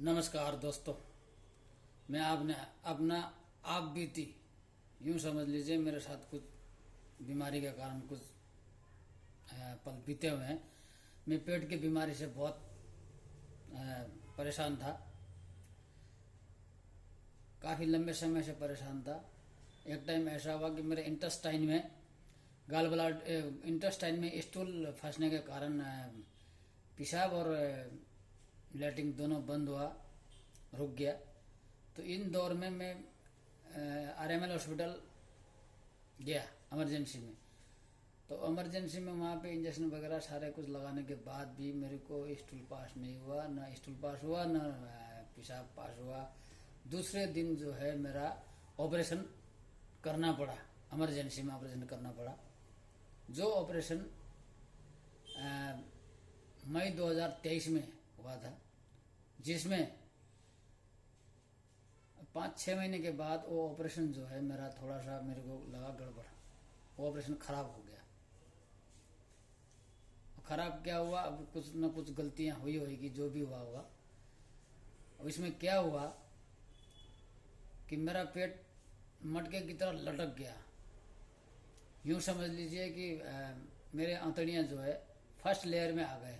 नमस्कार दोस्तों। मैं आपने अपना आप बीती यूं समझ लीजिए मेरे साथ कुछ बीमारी के कारण कुछ पल बीते हुए हैं। मैं पेट की बीमारी से बहुत परेशान था। काफ़ी लंबे समय से परेशान था। एक टाइम ऐसा हुआ कि मेरे इंटेस्टाइन में गाल ब्लाड इंटेस्टाइन में स्टूल फंसने के कारण पेशाब और लैट्रिन दोनों बंद हुआ, रुक गया। तो इन दौर में मैं आरएमएल हॉस्पिटल गया इमरजेंसी में। तो इमरजेंसी में वहाँ पे इंजेक्शन वगैरह सारे कुछ लगाने के बाद भी मेरे को स्टूल पास नहीं हुआ, ना स्टूल पास हुआ ना पेशाब पास हुआ। दूसरे दिन जो है मेरा ऑपरेशन करना पड़ा, इमरजेंसी में ऑपरेशन करना पड़ा। जो ऑपरेशन मई 2023 में हुआ था, जिसमें 5-6 महीने के बाद वो ऑपरेशन जो है मेरा थोड़ा सा मेरे को लगा गड़बड़। वो ऑपरेशन खराब हो गया। खराब क्या हुआ, अब कुछ न कुछ गलतियां हुई होगी, जो भी हुआ होगा। अब इसमें क्या हुआ कि मेरा पेट मटके की तरह लटक गया। यूं समझ लीजिए कि मेरे आंतड़ियां जो है फर्स्ट लेयर में आ गए,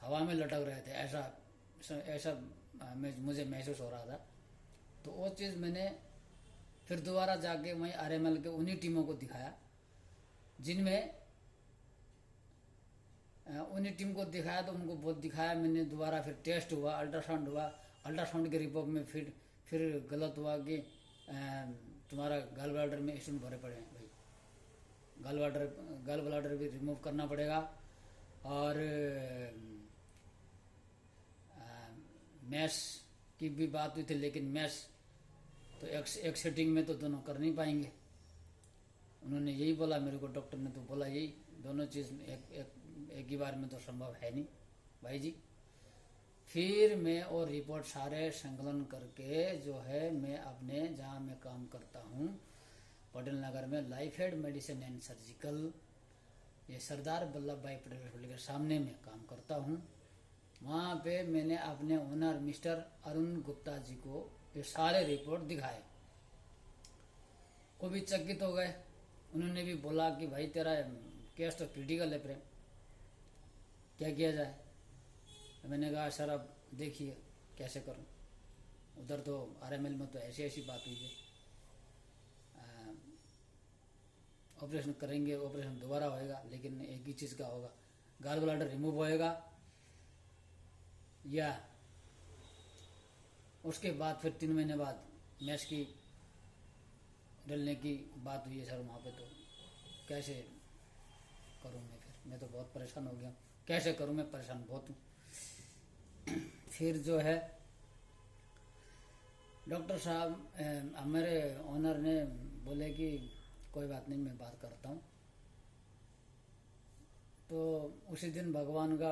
हवा में लटक रहे थे। ऐसा मुझे महसूस हो रहा था। तो वो चीज़ मैंने फिर दोबारा जाके वहीं आरएमएल के उन्हीं टीमों को दिखाया, जिनमें उन्हीं टीम को दिखाया। तो उनको बहुत दिखाया मैंने। दोबारा फिर टेस्ट हुआ, अल्ट्रासाउंड हुआ। अल्ट्रासाउंड के रिपोर्ट में फिर गलत हुआ कि तुम्हारा गॉल ब्लैडर में स्टोन भरे पड़े हैं भाई। गॉल ब्लैडर भी रिमूव करना पड़ेगा। और मैश की भी बात हुई थी, लेकिन मैश तो एक सेटिंग में तो दोनों कर नहीं पाएंगे। उन्होंने यही बोला मेरे को, डॉक्टर ने तो बोला यही, दोनों चीज़ एक ही बार में तो संभव है नहीं भाई जी। फिर मैं और रिपोर्ट सारे संकलन करके जो है मैं अपने जहाँ मैं काम करता हूँ पटेल नगर में life aid medicine and surgical, ये सरदार वल्लभ भाई पटेल हॉस्पिटल के सामने में काम करता हूँ। वहाँ पे मैंने अपने ओनर मिस्टर अरुण गुप्ता जी को ये सारे रिपोर्ट दिखाए। वो भी चकित हो गए। उन्होंने भी बोला कि भाई तेरा केस तो क्रिटिकल है प्रेम, क्या किया जाए। मैंने कहा सर अब देखिए कैसे करूं। उधर तो आरएमएल में तो ऐसी बात हुई है, ऑपरेशन करेंगे, ऑपरेशन दोबारा होएगा, लेकिन एक ही चीज़ का होगा, गॉल ब्लैडर रिमूव होएगा या उसके बाद फिर 3 महीने बाद मैश की डलने की बात हुई है सर वहाँ पे। तो कैसे करूँ मैं तो बहुत परेशान हो गया। कैसे करूँ, मैं परेशान बहुत हूँ। फिर जो है डॉक्टर साहब मेरे ओनर ने बोले कि कोई बात नहीं, मैं बात करता हूँ। तो उसी दिन भगवान का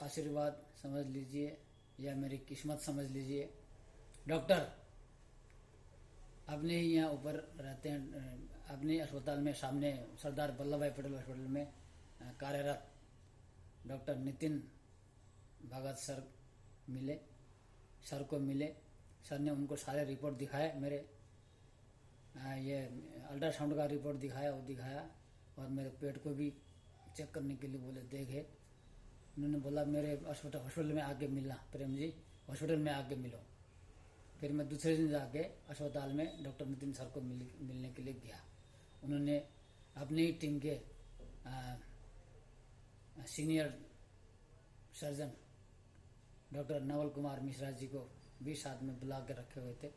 आशीर्वाद समझ लीजिए या मेरी किस्मत समझ लीजिए, डॉक्टर अपने ही यहाँ ऊपर रहते हैं, अपने अस्पताल में सामने सरदार वल्लभ भाई पटेल हॉस्पिटल में कार्यरत डॉक्टर नितिन भगत सर मिले। सर को मिले। सर ने उनको सारे रिपोर्ट दिखाए मेरे, ये अल्ट्रासाउंड का रिपोर्ट दिखाया, वो दिखाया। और मेरे पेट को भी चेक करने के लिए बोले, देखे। उन्होंने बोला मेरे हॉस्पिटल में आके मिलना प्रेम जी, हॉस्पिटल में आके मिलो। फिर मैं दूसरे दिन जाके अस्पताल में डॉक्टर नितिन सर को मिलने के लिए गया। उन्होंने अपनी ही टीम के senior surgeon doctor Naval Kumar Mishra ji को भी साथ में बुला के रखे हुए थे।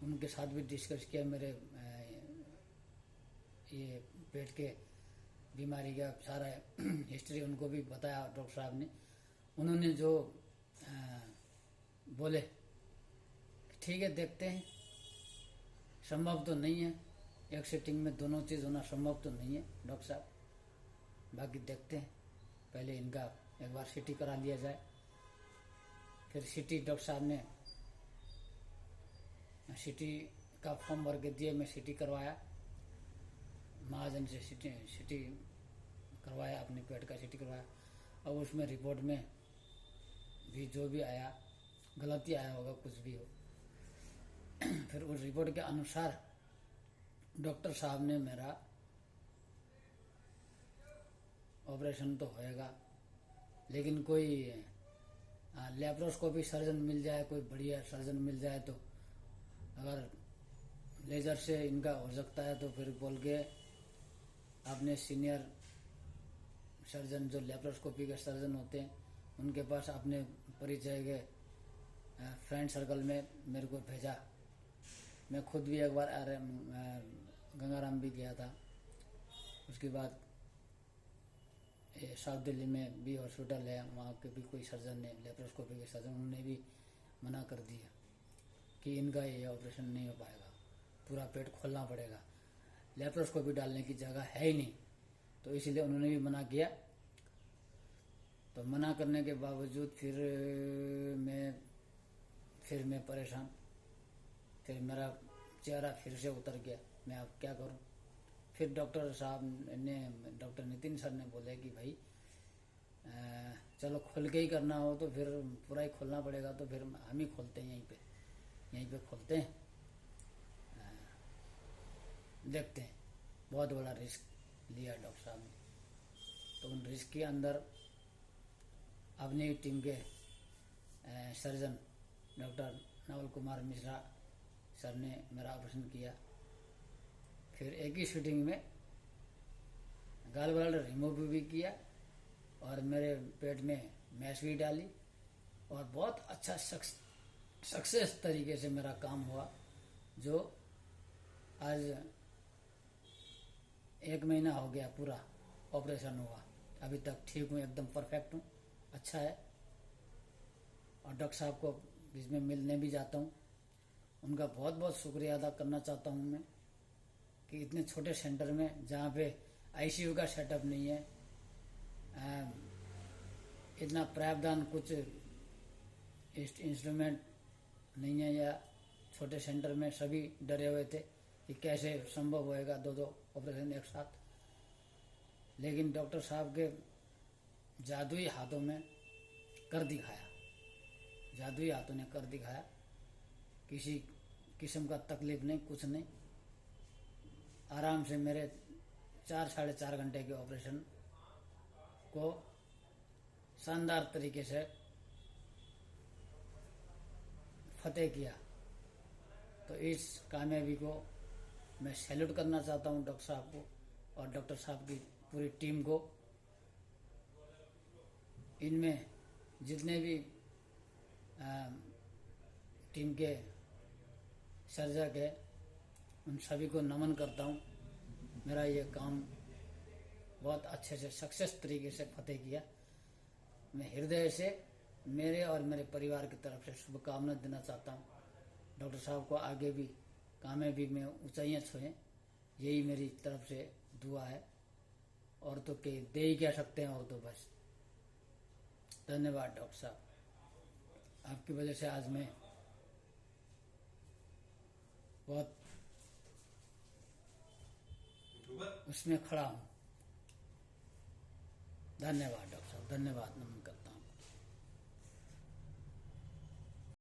उनके साथ भी डिस्कस किया मेरे ये पेट के बीमारी का सारा हिस्ट्री उनको भी बताया डॉक्टर साहब ने। उन्होंने जो बोले ठीक है, देखते हैं, संभव तो नहीं है, एक सेटिंग में दोनों चीज़ होना संभव तो नहीं है डॉक्टर साहब, बाकी देखते हैं, पहले इनका एक बार सीटी करा लिया जाए। फिर सीटी डॉक्टर साहब ने सीटी का फॉर्म भर के दिए, मैं सीटी करवाया, महाजन से सीटी करवाया, अपने पेट का सीटी करवाया। अब उसमें रिपोर्ट में भी जो भी आया गलती आया होगा, कुछ भी हो। फिर उस रिपोर्ट के अनुसार डॉक्टर साहब ने मेरा ऑपरेशन तो होएगा, लेकिन कोई लेप्रोस्कोपी सर्जन मिल जाए, कोई बढ़िया सर्जन मिल जाए तो अगर लेज़र से इनका हो सकता है तो फिर बोल के अपने सीनियर सर्जन जो लेप्रोस्कोपी के सर्जन होते हैं उनके पास अपने परिचय के फ्रेंड सर्कल में मेरे को भेजा। मैं खुद भी एक बार गंगाराम भी गया था। उसके बाद साउथ दिल्ली में भी हॉस्पिटल है, वहाँ के भी कोई सर्जन ने, लेप्रोस्कोपी के सर्जन, उन्होंने भी मना कर दिया कि इनका ये ऑपरेशन नहीं हो पाएगा, पूरा पेट खोलना पड़ेगा, लेप्रोस्कोपी डालने की जगह है ही नहीं। तो इसीलिए उन्होंने भी मना किया। तो मना करने के बावजूद फिर मैं परेशान, फिर मेरा चेहरा फिर से उतर गया। मैं अब क्या करूं? फिर डॉक्टर साहब ने, डॉक्टर नितिन सर ने बोले कि भाई चलो खोल के ही करना हो तो फिर पूरा ही खोलना पड़ेगा, तो फिर हम ही खोलते हैं, यहीं पे खोलते हैं, देखते हैं। बहुत बड़ा रिस्क लिया डॉक्टर साहब ने। तो उन रिस्क के अंदर अपनी टीम के surgeon doctor Naval Kumar Mishra sir ने मेरा ऑपरेशन किया। फिर एक ही शूटिंग में गाल ब्लैडर रिमूव भी किया और मेरे पेट में मैश भी डाली और बहुत अच्छा सक्सेस तरीके से मेरा काम हुआ। जो आज 1 महीना हो गया पूरा ऑपरेशन हुआ, अभी तक ठीक हूँ, एकदम परफेक्ट हूँ, अच्छा है। और डॉक्टर साहब को बीच में मिलने भी जाता हूँ, उनका बहुत बहुत शुक्रिया अदा करना चाहता हूँ मैं कि इतने छोटे सेंटर में जहाँ पे आईसीयू का सेटअप नहीं है, इतना प्रावधान, कुछ इंस्ट्रूमेंट नहीं है, या छोटे सेंटर में सभी डरे हुए थे कि कैसे संभव होएगा 2 ऑपरेशन एक साथ। लेकिन डॉक्टर साहब के जादुई हाथों में कर दिखाया, जादुई हाथों ने कर दिखाया। किसी किस्म का तकलीफ नहीं, कुछ नहीं, आराम से मेरे 4-4.5 घंटे के ऑपरेशन को शानदार तरीके से फतेह किया। तो इस कामयाबी को मैं सैल्यूट करना चाहता हूँ डॉक्टर साहब को और डॉक्टर साहब की पूरी टीम को। इनमें जितने भी टीम के सर्जक है उन सभी को नमन करता हूँ। मेरा ये काम बहुत अच्छे से सक्सेस तरीके से फतेह किया। मैं हृदय से मेरे और मेरे परिवार की तरफ से शुभकामना देना चाहता हूँ। डॉक्टर साहब को आगे भी कामयाबी में ऊंचाइयाँ छुएं, यही मेरी तरफ से दुआ है। और तो दे ही कह सकते हैं, और तो बस धन्यवाद डॉक्टर साहब, आपकी वजह से आज मैं बहुत उसमें खड़ा हूँ। धन्यवाद डॉक्टर साहब, धन्यवाद।